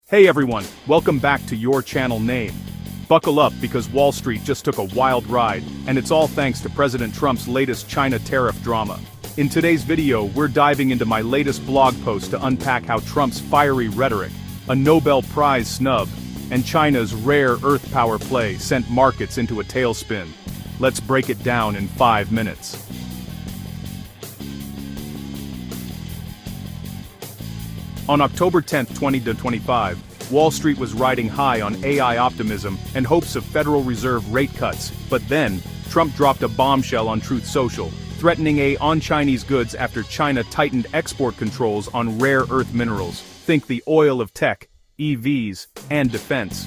Hey everyone, welcome back to your channel name. Buckle up because Wall Street just took a wild ride, and it's all thanks to President Trump's latest China tariff drama. In today's video, we're diving into my latest blog post to unpack how Trump's fiery rhetoric, a Nobel Prize snub, and China's rare earth power play sent markets into a tailspin. Let's break it down in 5 minutes. On October 10, 2025, Wall Street was riding high on AI optimism and hopes of Federal Reserve rate cuts, but then, Trump dropped a bombshell on Truth Social, threatening on Chinese goods after China tightened export controls on rare earth minerals. Think the oil of tech, EVs, and defense.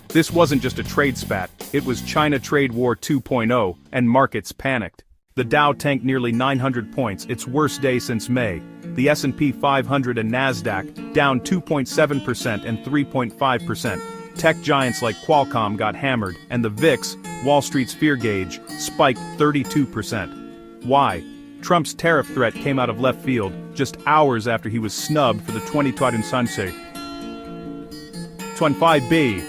This wasn't just a trade spat, it was China Trade War 2.0, and markets panicked. The Dow tanked nearly 900 points, its worst day since May. The S&P 500 and Nasdaq down 2.7% and 3.5%. Tech giants like Qualcomm got hammered, and the VIX, Wall Street's fear gauge, spiked 32%. Why? Trump's tariff threat came out of left field, just hours after he was snubbed for the 2025 25B.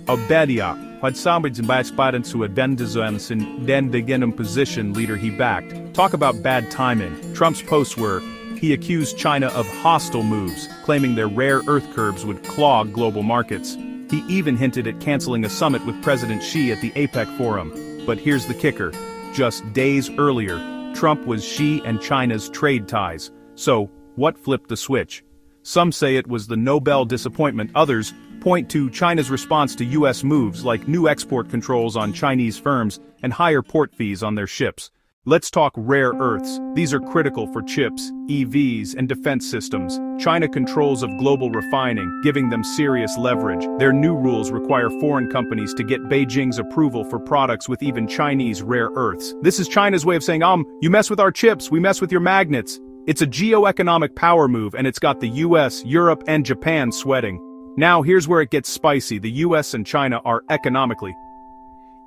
Obedia had samarbeitet med to advendizonen den beginning position leader he backed. Talk about bad timing. Trump's posts were, he accused China of hostile moves, claiming their rare earth curbs would clog global markets. He even hinted at canceling a summit with President Xi at the APEC forum. But here's the kicker. Just days earlier, Trump was Xi and China's trade ties. So, what flipped the switch? Some say it was the Nobel disappointment, others point to China's response to U.S. moves like new export controls on Chinese firms and higher port fees on their ships. Let's talk rare earths. These are critical for chips, EVs, and defense systems. China controls of global refining, giving them serious leverage. Their new rules require foreign companies to get Beijing's approval for products with even Chinese rare earths. This is China's way of saying, you mess with our chips, we mess with your magnets. It's a geo-economic power move, and it's got the US, Europe, and Japan sweating. Now here's where it gets spicy. The US and China are economically.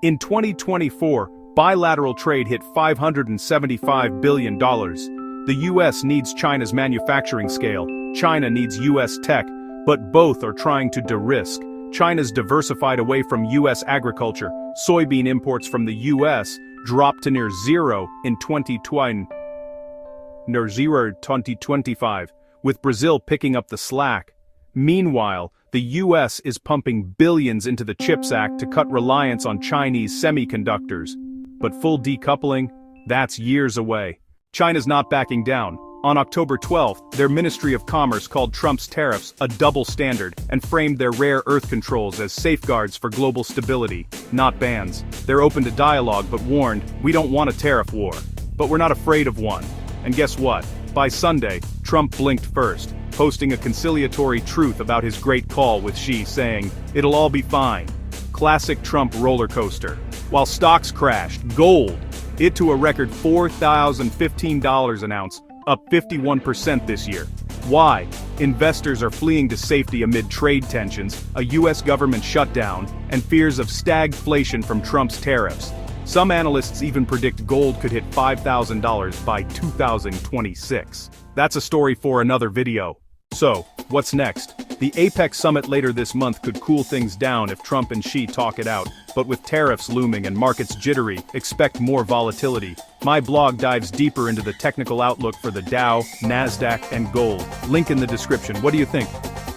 In 2024, bilateral trade hit $575 billion. The US needs China's manufacturing scale, China needs US tech, but both are trying to de-risk. China's diversified away from US agriculture. Soybean imports from the US dropped to near zero in 2025, with Brazil picking up the slack. Meanwhile, the US is pumping billions into the CHIPS Act to cut reliance on Chinese semiconductors. But full decoupling? That's years away. China's not backing down. On October 12th, their Ministry of Commerce called Trump's tariffs a double standard and framed their rare earth controls as safeguards for global stability, not bans. They're open to dialogue but warned, we don't want a tariff war. But we're not afraid of one. And guess what? By Sunday, Trump blinked first, posting a conciliatory truth about his great call with Xi, saying, it'll all be fine. Classic Trump roller coaster. While stocks crashed, gold, it to a record $4,015 an ounce, up 51% this year. Why? Investors are fleeing to safety amid trade tensions, a US government shutdown, and fears of stagflation from Trump's tariffs. Some analysts even predict gold could hit $5,000 by 2026. That's a story for another video. So, what's next? The APEC summit later this month could cool things down if Trump and Xi talk it out, but with tariffs looming and markets jittery, expect more volatility. My blog dives deeper into the technical outlook for the Dow, Nasdaq, and gold. Link in the description. What do you think?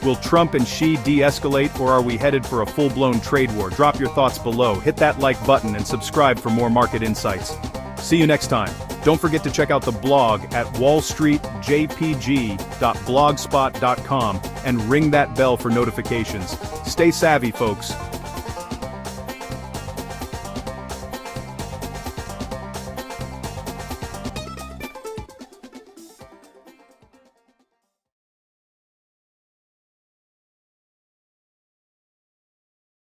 Will Trump and Xi de-escalate, or are we headed for a full-blown trade war? Drop your thoughts below, hit that like button, and subscribe for more market insights. See you next time. Don't forget to check out the blog at wallstreetjpg.blogspot.com and ring that bell for notifications. Stay savvy, folks.